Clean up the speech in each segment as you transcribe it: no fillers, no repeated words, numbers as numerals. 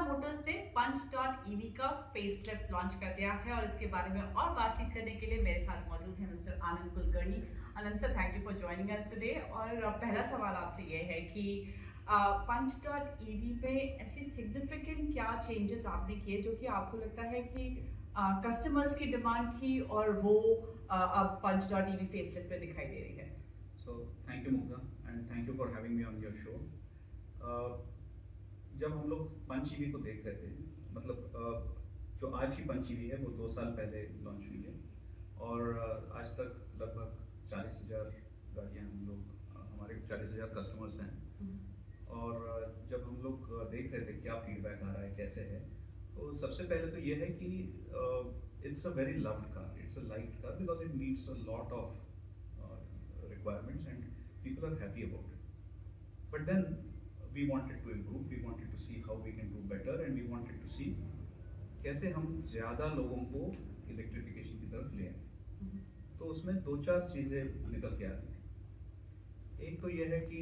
Motors ने Punch.ev का facelift launch कर दिया है और इसके बारे में और बातचीत करने के लिए मेरे साथ मौजूद हैं mister Anand Kulkarni. Anand sir, thank you for joining us today. और पहला सवाल आपसे ये है कि Punch.ev पे ऐसी सिग्निफिकेंट क्या चेंजेस आपने किए जो कि आपको लगता है कि कस्टमर्स की डिमांड थी और वो अब Punch.ev फेसलिफ्ट पे दिखाई दे रही है? So thank you Mugdha and thank you for having me on your show. जब हम लोग पंच ईवी को देख रहे थे, मतलब जो आज की पंच ईवी है वो 2 साल पहले लॉन्च हुई है और आज तक लगभग 40,000 गाड़ियाँ हम लोग हमारे 40,000 कस्टमर्स हैं। और जब हम लोग देख रहे थे क्या फीडबैक आ रहा है, कैसे है, तो सबसे पहले तो ये है कि it's a very loved car, it's a light car because it meets a lot of requirements and people are happy about it. But then we wanted to improve, we wanted to see how we can do better and we wanted to see कैसे हम ज़्यादा लोगों को electrification की तरफ ले आए। तो उसमें 2-4 चीज़ें निकल के आ रही थी। एक तो यह है कि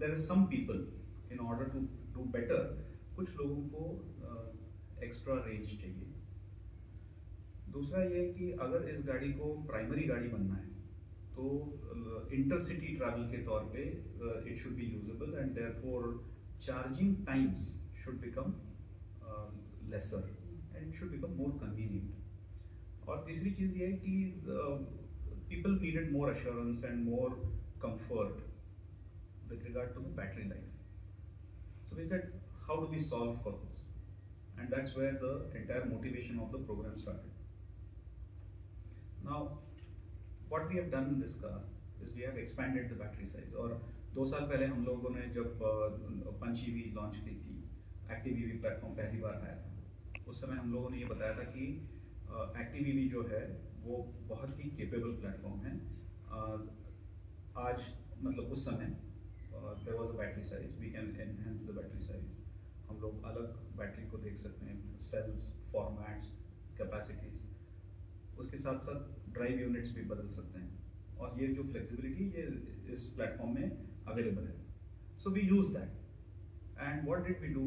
there is some people in order to do better, कुछ लोगों को एक्स्ट्रा रेंज चाहिए। दूसरा ये है कि अगर इस गाड़ी को प्राइमरी गाड़ी बनना है तो इंटरसिटी ट्रैवल के तौर पे it should be usable and therefore charging times should become lesser and should become more convenient. और तीसरी चीज़ ये है कि people needed more assurance and more comfort with regard to the battery life. So we said how do we solve for this, and that's where the entire motivation of the programme started. Now, what we have done in this car is we have expanded the battery size. और 2 साल पहले हम लोगों ने जब Punch EV launch की थी, active EV platform पहली बार आया था, उस समय हम लोगों ने ये बताया था कि एक्टिव ईवी जो है वो बहुत ही केपेबल प्लेटफॉर्म है। आज मतलब उस समय there was a battery size, we can enhance the battery size. हम लोग अलग बैटरी को देख सकते हैं, सेल्स, फॉर्मेट्स, कैपेसिटीज, उसके साथ साथ ड्राइव यूनिट्स भी बदल सकते हैं और ये जो फ्लेक्सिबिलिटी ये इस प्लेटफॉर्म में अवेलेबल है। So we use that and what did we do,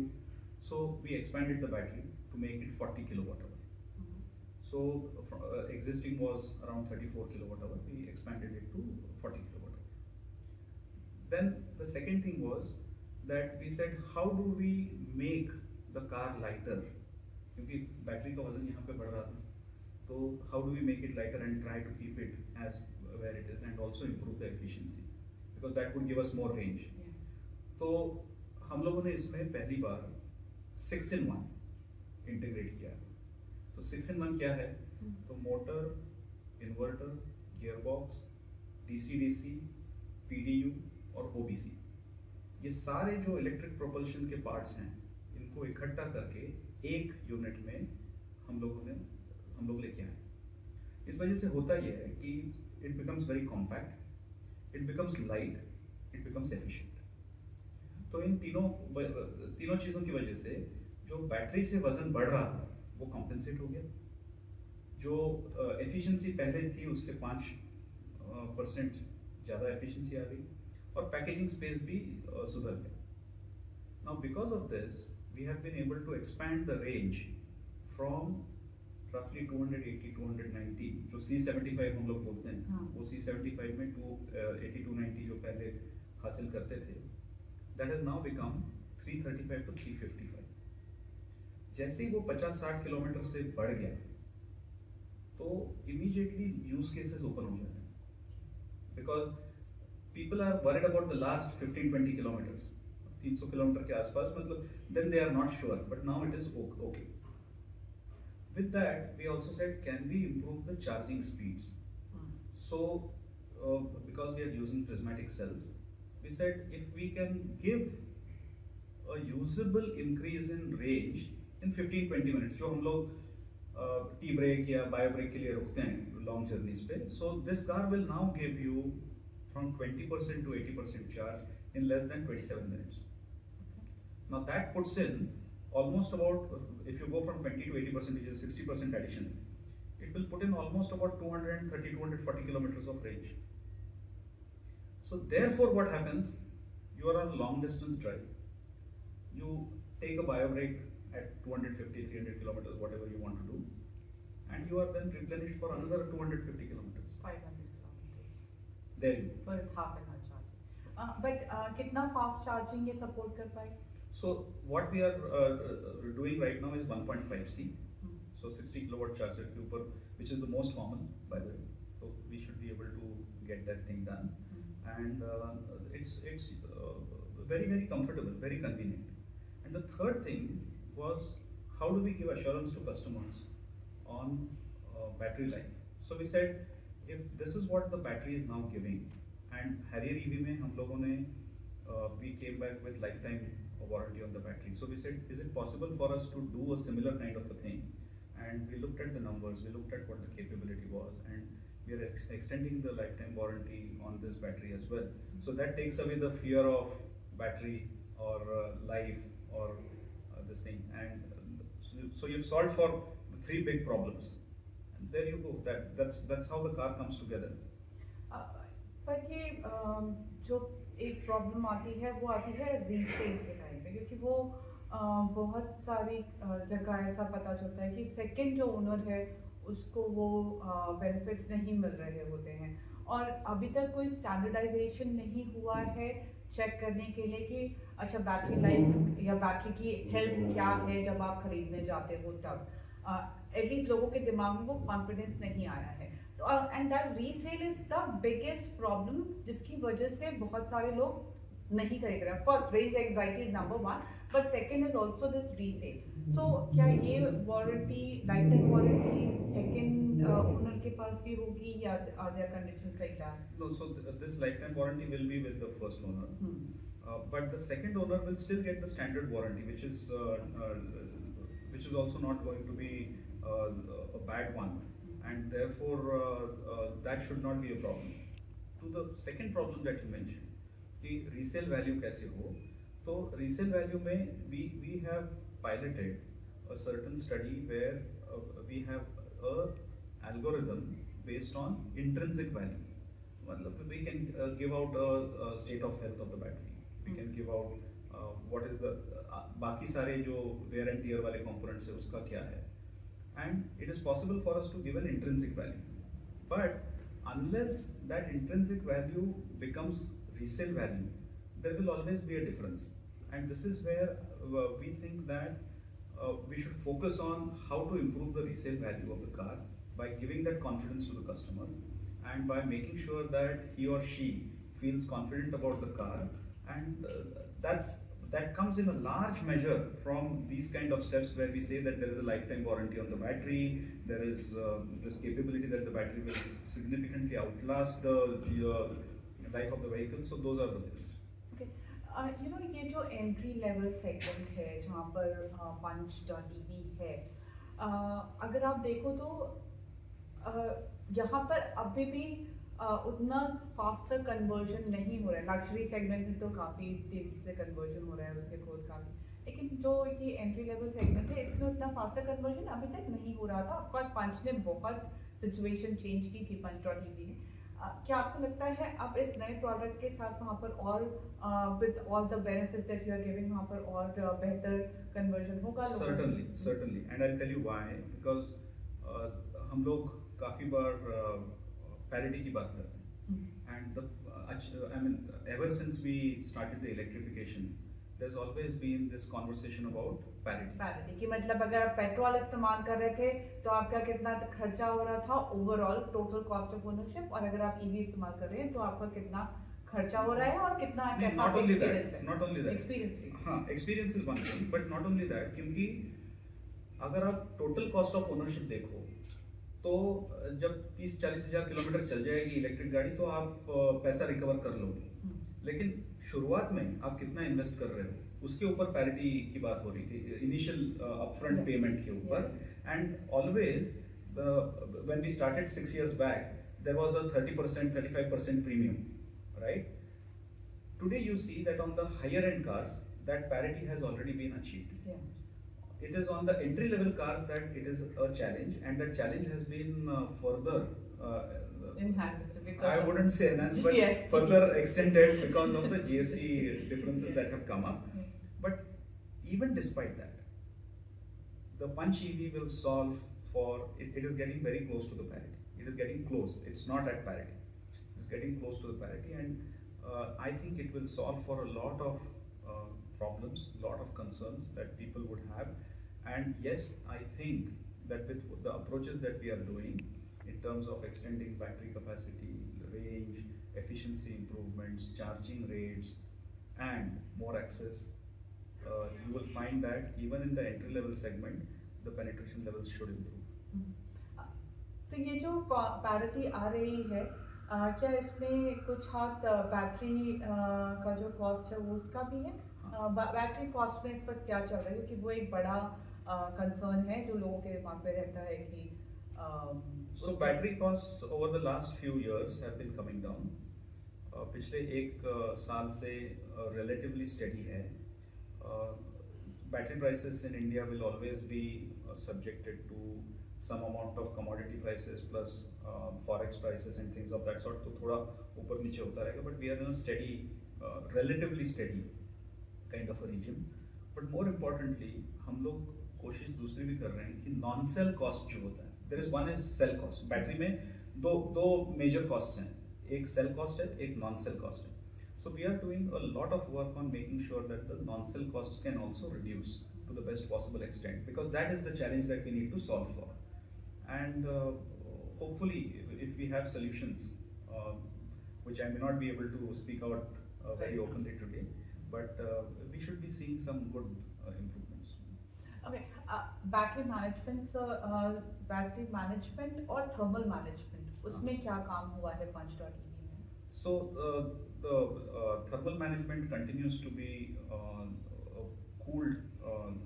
so we expanded the battery to make it 40 kilowatt hour. सो existing was around 34 kilowatt hour, we expanded it to 40 kilowatt hour. Then the second thing was that we said how do we make the car lighter, क्योंकि battery का वजन यहाँ पे बढ़ रहा था, तो how do we make it lighter and try to keep it as where it is and also improve the efficiency because that would give us more range. तो हम लोगों ने इसमें पहली बार 6-in-1 इंटीग्रेट किया। तो 6-in-1 क्या है, तो motor, inverter, gearbox, DC-DC, PDU और OBC, ये सारे जो इलेक्ट्रिक प्रोपल्शन के पार्ट्स हैं इनको इकट्ठा करके एक यूनिट में हम लोग लेके आए। इस वजह से होता यह है कि it becomes very compact, it becomes light, it becomes efficient. तो इन तीनों चीज़ों की वजह से जो बैटरी से वजन बढ़ रहा था वो कॉम्पेंसेट हो गया, जो एफिशिएंसी पहले थी उससे 5% ज़्यादा एफिशिएंसी आ गई और पैकेजिंग स्पेस भी सुधर गया। Now because of this we have been able to expand the range from roughly 280-290, जो C75 हम लोग बोलते हैं, वो C75 में 280-290 जो पहले हासिल करते थे, that has now become 335 to 355। जैसे ही वो 50-60 किलोमीटर से बढ़ गया तो immediately use cases open हो जाते हैं because people are worried about the last 15-20 kilometers, 300 kilometre के आसपास, मतलब then they are not sure, but now it is okay। With that, we also said, can we improve the charging speeds? So, because we are using prismatic cells, we said if we can give a usable increase in range in 15-20 minutes, जो हम लोग tea break या bio break के लिए रुकते हैं long journeys पे, so this car will now give you from 20% to 80% charge in less than 27 minutes. Now that puts in almost about, if you go from 20 to 80%, which is 60% addition, it will put in almost about 230-240 kilometers of range. So therefore what happens, you are on long distance drive, you take a bio break at 250, 300 kilometers, whatever you want to do, and you are then replenished for another 250 kilometers. 500 kilometers. There you go. With half an hour charging. But कितना fast charging ये support कर पाए? So what we are doing right now is 1.5C. So 60 kilowatt charger के ऊपर, which is the most common by the way. So we should be able to get that thing done, and it's very comfortable, very convenient. And the third thing was, how do we give assurance to customers on battery life? So we said, if this is what the battery is now giving, and Harrier EV में हम लोगों ने we came back with lifetime warranty on the battery. So we said, is it possible for us to do a similar kind of a thing? And we looked at the numbers, we looked at what the capability was, and we are extending the lifetime warranty on this battery as well. So that takes away the fear of battery or life or this thing. And so you've solved for the three big problems. And there you go. That's how the car comes together. पर ये जो एक problem आती है वो आती है resale के टाइम पे, क्योंकि वो बहुत सारी जगह ऐसा पता चलता है कि सेकंड जो ओनर है उसको वो बेनिफिट्स नहीं मिल रहे होते हैं, और अभी तक कोई स्टैंडर्डाइजेशन नहीं हुआ है चेक करने के लिए कि अच्छा बैटरी लाइफ या बैटरी की हेल्थ क्या है जब आप खरीदने जाते हो तब एटलीस्ट लोगों के दिमाग में वो कॉन्फिडेंस नहीं आया है। तो and that resale is the biggest problem जिसकी वजह से बहुत सारे लोग नहीं खरीद रहे हैं। Of course range anxiety is number one, but second is also this resale. So क्या ये warranty life time warranty second owner के पास भी होगी या are there conditions like that? No, so this lifetime warranty will be with the first owner, but the second owner will still get the standard warranty, which is also not going to be a bad one, and therefore that should not be a problem. To the second problem that you mentioned, कि resale value कैसे हो, तो resale value में we have piloted a certain study where we have a algorithm based on intrinsic value. मतलब we can give out a state of health of the battery. We can give out what is the बाकी सारे जो wear and tear वाले components है उसका क्या है, and it is possible for us to give an intrinsic value. But unless that intrinsic value becomes resale value, there will always be a difference. And this is where we think that we should focus on how to improve the resale value of the car by giving that confidence to the customer, and by making sure that he or she feels confident about the car. And that comes in a large measure from these kind of steps where we say that there is a lifetime warranty on the battery, there is this capability that the battery will significantly outlast the life of the vehicle. So those are the things. Okay. You know, ये जो entry level segment है जहाँ पर Punch.ev है, अगर आप देखो तो यहाँ पर अभी भी उतना फास्टर कन्वर्जन नहीं हो रहा है। लग्जरी सेगमेंट में तो काफ़ी तेज़ी से कन्वर्जन हो रहा है उसके खुद काफ़ी, लेकिन जो ये एंट्री लेवल सेगमेंट है इसमें उतना फास्टर कन्वर्जन अभी तक नहीं हो रहा था। ऑफकोर्स पंच ने बहुत सिचुएशन चेंज की थी Punch.ev ने। क्या आपको लगता है अब इस नए प्रोडक्ट के साथ वहाँ पर और with all the benefits that you are giving वहाँ पर और बेहतर कन्वर्जन होगा? Certainly, and I'll tell you why. Because हम लोग काफ़ी बार parity की बात करते हैं, and I mean ever since we started the electrification, there's always been this conversation about parity. Parity की मतलब अगर आप पेट्रोल इस्तेमाल कर रहे थे तो आपका कितना खर्चा हो रहा था overall total cost of ownership, और अगर आप ईवी इस्तेमाल कर रहे हैं तो आपका कितना खर्चा हो रहा है और कितना कैसा एक्सपीरियंस है? Not only that, एक्सपीरियंस भी। हाँ, experience is one thing, but not only that, क्योंकि अगर आप टोटल कॉस्ट ऑफ ओनरशिप देखो तो जब 30-40 हज़ार किलोमीटर चल जाएगी इलेक्ट्रिक गाड़ी तो आप पैसा रिकवर कर लोगे, लेकिन शुरुआत में आप कितना इन्वेस्ट कर रहे हो उसके ऊपर पैरिटी की बात हो रही थी, इनिशियल अपफ्रंट पेमेंट के ऊपर। And always when we started 6 years back there was a 30% 35% premium, right? Today you see that on the higher end cars that parity has already been achieved. It is on the entry level cars that it is a challenge, and that challenge has been further enhanced, because I wouldn't say enhanced, but GST. further extended because of the GST differences that have come up. But even despite that, the Punch EV will solve for it. It is getting very close to the parity. It is getting close. It's not at parity. It's getting close to the parity, and I think it will solve for a lot of problems, lot of concerns that people would have. And yes, I think that with the approaches that we are doing in terms of extending battery capacity, range, efficiency improvements, charging rates, and more access, you will find that even in the entry level segment, the penetration levels should improve. तो ये जो parity आ रही है, क्या इसमें कुछ हाथ battery का जो कॉस्ट है वो उसका भी है? बैटरी कॉस्ट में इस वक्त क्या चल रहा है, क्योंकि वो एक बड़ा कंसर्न है जो लोगों के दिमाग में रहता है कि So battery costs over the last few years have been coming down. पिछले एक साल से relatively steady है. Battery prices in India will always be subjected to some amount of commodity prices plus forex prices and things of that sort. तो थोड़ा ऊपर नीचे होता रहेगा, but we are in a steady, relatively steady kind of a region. But more importantly, हम लोग कोशिश दूसरी भी कर रहे हैं कि नॉन सेल कॉस्ट जो होता है, there is one is cell cost. Battery में दो मेजर कॉस्ट्स हैं, एक सेल कॉस्ट है, एक नॉन सेल कॉस्ट है. So we are doing a lot of work on making sure that the non-cell costs can also reduce to the best possible extent, because that is the challenge that we need to solve for. And hopefully, if we have solutions, which I may not be able to speak out very openly today, but we should be seeing some good improvements. Okay, battery management, battery management और thermal management, उसमें क्या काम हुआ है Punch.ev में? So the thermal management continues to be a cooled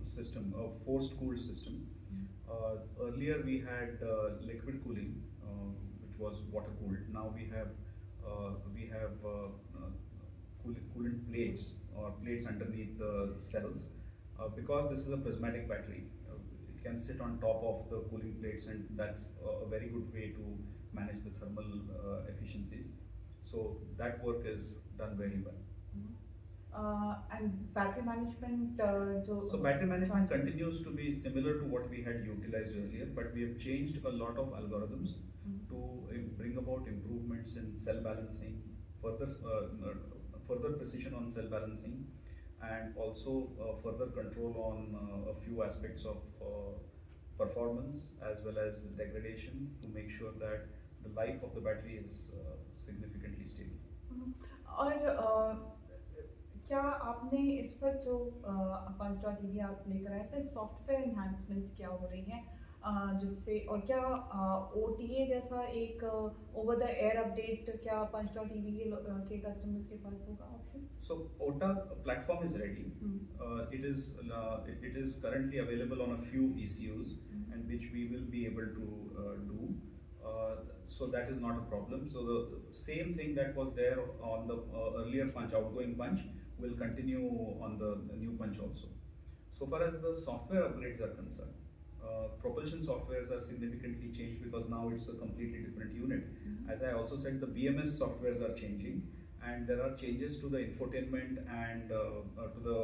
system, a forced cooled system. Earlier we had liquid cooling, which was water cooled. Now we have coolant plates or plates underneath the cells. Because this is a prismatic battery, it can sit on top of the cooling plates, and that's a very good way to manage the thermal efficiencies. So that work is done very well. And battery management, so battery management continues to be similar to what we had utilized earlier, but we have changed a lot of algorithms to bring about improvements in cell balancing, further precision on cell balancing, and also further control on a few aspects of performance as well as degradation, to make sure that the life of the battery is significantly stable. और क्या आपने इस पर जो Punch.ev आप लेकर आए, इसमें सॉफ्टवेयर एनहांसमेंट्स क्या हो रही हैं, जिससे, और क्या OTA जैसा एक ओवर द एयर अपडेट क्या Punch.ev के कस्टमर्स के पास होगा option? So OTA platform is ready. It is currently available on a few ECUs, and which we will be able to do. So that is not a problem. So the same thing that was there on the earlier Punch, outgoing Punch, will continue on the new Punch also. So far as the software upgrades are concerned, propulsion softwares are significantly changed, because now it's a completely different unit. As I also said, the BMS softwares are changing, and there are changes to the infotainment and to the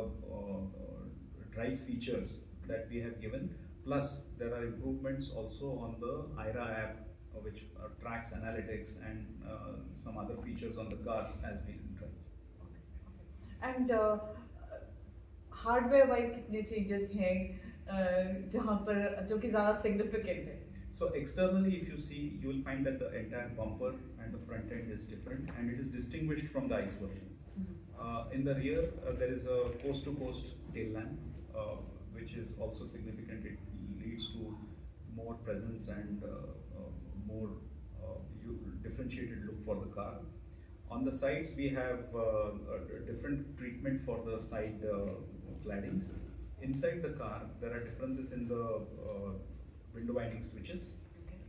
drive features that we have given. Plus, there are improvements also on the IRA app, which tracks analytics and some other features on the cars as we drive. And hardware wise कितने changes हैं जहाँ पर जो कि ज़्यादा significant है? So externally, if you see, you will find that the entire bumper and the front end is different, and it is distinguished from the ICE version. In the rear, there is a coast-to-coast tail lamp, which is also significant. It leads to more presence and more differentiated look for the car. On the sides, we have a different treatment for the side claddings. Inside the car, there are differences in the window winding switches.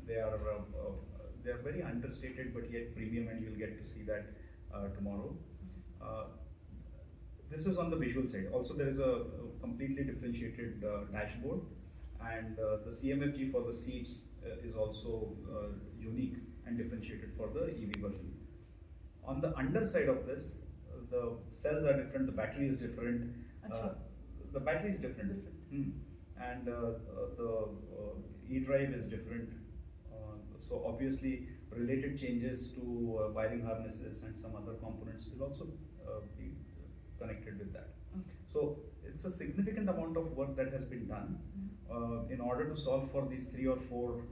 They are very understated, but yet premium, and you'll get to see that tomorrow. This is on the visual side. Also, there is a completely differentiated dashboard, and the CMFG for the seats is also unique and differentiated for the EV version. On the underside of this, the cells are different, the battery is different. The battery is different. And the e-drive is different. So obviously related changes to wiring harnesses and some other components will also be connected with that. Okay. So it's a significant amount of work that has been done in order to solve for these 3 or 4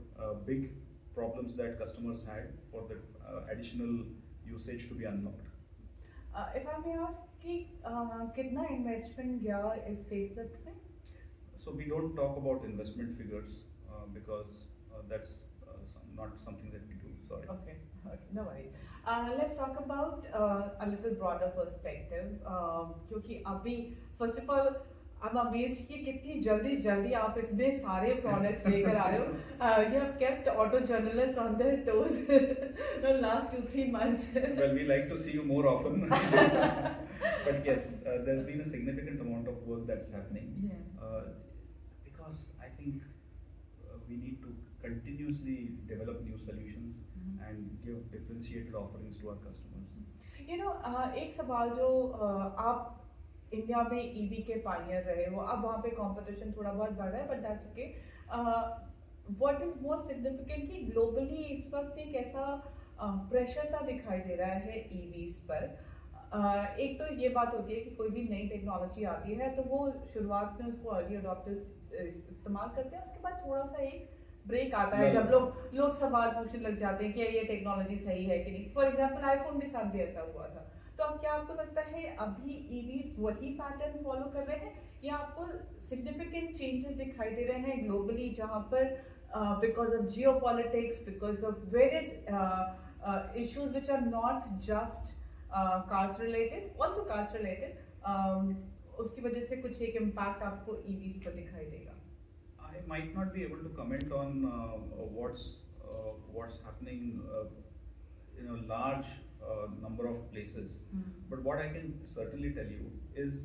big problems that customers had for the additional usage to be unlocked. If I may ask कि कितना investment गया इस facelift में? So we don't talk about investment figures because that's not something that we do. Sorry. Okay, no worries. Let's talk about a little broader perspective. क्योंकि अभी first of all I'm amazed कि कितनी जल्दी आप इतने सारे products लेकर आ रहे हो. You have kept auto journalists on their toes the last 2-3 months. Well, we like to see you more often. But yes, there's been a significant amount of work that's happening. Yeah. Because I think we need to continuously develop new solutions and give differentiated offerings to our customers. You know, एक सवाल जो आप India में EV के Pioneer रहे हो, अब वहाँ पे कंपटीशन थोड़ा बहुत बढ़ रहा है, but that's okay. What is more significant कि ग्लोबली इस वक्त एक ऐसा प्रेशर सा दिखाई दे रहा है ईवीज पर. एक तो ये बात होती है कि कोई भी नई टेक्नोलॉजी आती है तो वो शुरुआत में उसको अर्ली अडॉप्टर्स इस्तेमाल करते हैं, उसके बाद थोड़ा सा एक ब्रेक आता है जब लोग सवाल पूछने लग जाते हैं कि ये टेक्नोलॉजी सही है कि नहीं. फॉर एग्जांपल आईफोन के साथ भी ऐसा हुआ था. तो अब क्या आपको लगता है अभी ईवीज वही पैटर्न फॉलो कर रहे हैं या आपको सिग्निफिकेंट चेंजेस दिखाई दे रहे हैं ग्लोबली, जहां पर because of geopolitics, because of various issues which are not just cars related, also cars related, उसकी वजह से कुछ एक इम्पैक्ट आपको ईवीज पर दिखाई देगा? I might not be able to comment on what's happening in a large number of places. But what I can certainly tell you is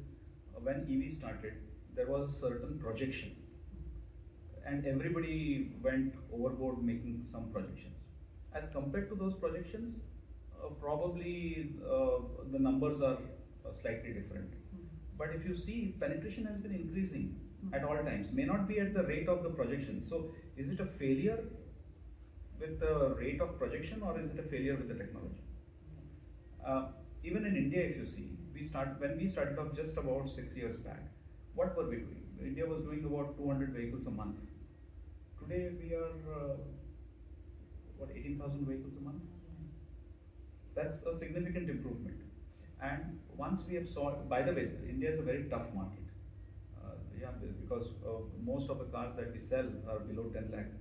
when EV started, there was a certain projection, and everybody went overboard making some projections. As compared to those projections, probably the numbers are slightly different. But if you see, penetration has been increasing at all times. May not be at the rate of the projections. So is it a failure with the rate of projection, or is it a failure with the technology? Even in India, if you see, when we started off just about 6 years back, what were we doing? India was doing about 200 vehicles a month. Today we are 18,000 vehicles a month. That's a significant improvement. And once we have solved, by the way, India is a very tough market. Because most of the cars that we sell are below 10 lakh,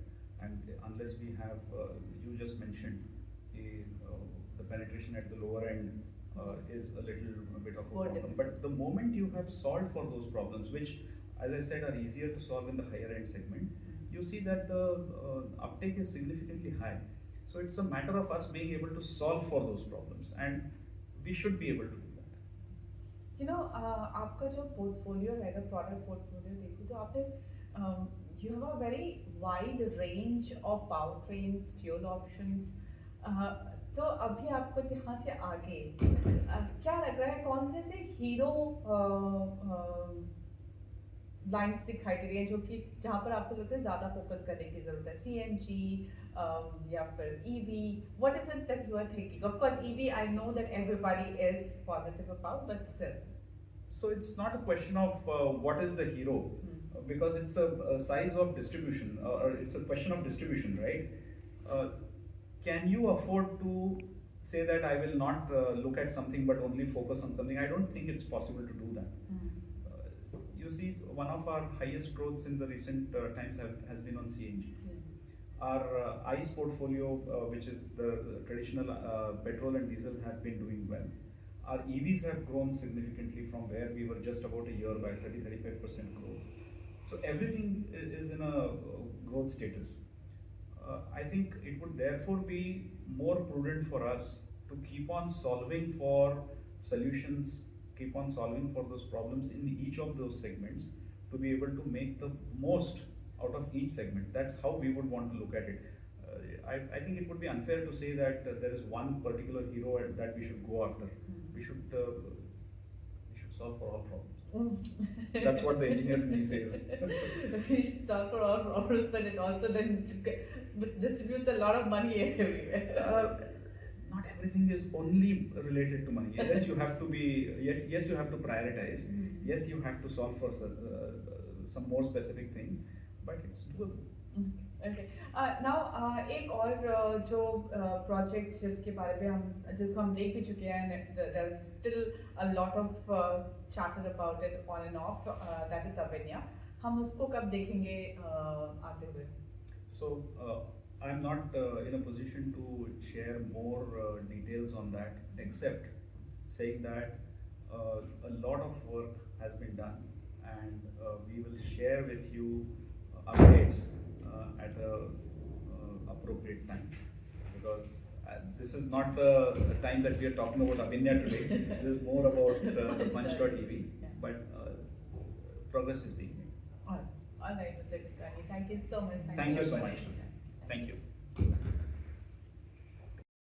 and unless we have, you just mentioned, the penetration at the lower end is a little bit of a problem. But the moment you have solved for those problems, which, as I said, are easier to solve in the higher end segment, you see that the uptake is significantly high. So it's a matter of us being able to solve for those problems, and we should be able to do that. You know, आपका जो portfolio है, अगर product portfolio देखो तो आपने you have a very wide range of powertrains, fuel options. तो अभी आपको यहाँ से आगे क्या लग रहा है, कौन से हीरो लाइंस दिखाई दे रही है जो कि जहाँ पर आपको लगता है ज़्यादा फोकस करने की ज़रूरत है? CNG या फिर EV? What is it that you are thinking? Of course, EV, I know that everybody is positive about, but still. So it's not a question of what is the hero, because it's a size of distribution, or it's a question of distribution, right? Can you afford to say that I will not look at something but only focus on something? I don't think it's possible to do that. You see, one of our highest growths in the recent times has been on CNG. Our ICE portfolio, which is the traditional petrol and diesel, have been doing well. Our EVs have grown significantly from where we were just about a year back, 30-35% growth. So everything is in a growth status. I think it would therefore be more prudent for us to keep on solving for solutions, keep on solving for those problems in each of those segments, to be able to make the most out of each segment. That's how we would want to look at it. I think it would be unfair to say that there is one particular hero that we should go after. We should solve for all problems. That's what the engineer in me says. We should solve for all problems, but it also then distributes a lot of money everywhere. Not everything is only related to money. Yes, you have to be. Yes, you have to prioritize. Yes, you have to solve for some more specific things, but it's doable. Okay. Now एक और जो project जिसके बारे में जिसको हम देख भी चुके हैं, there's still a lot of chatter about it on and off, that is Avinya. हम उसको कब देखेंगे आते हुए? So I'm not in a position to share more details on that, except saying that a lot of work has been done, and we will share with you updates at a appropriate time, because this is not the time that we are talking about Avinya today. This is more about the Punch.ev, but progress is being made. All right, Mr. Kulkarni. Thank you so much. Thank you so much. Thank you.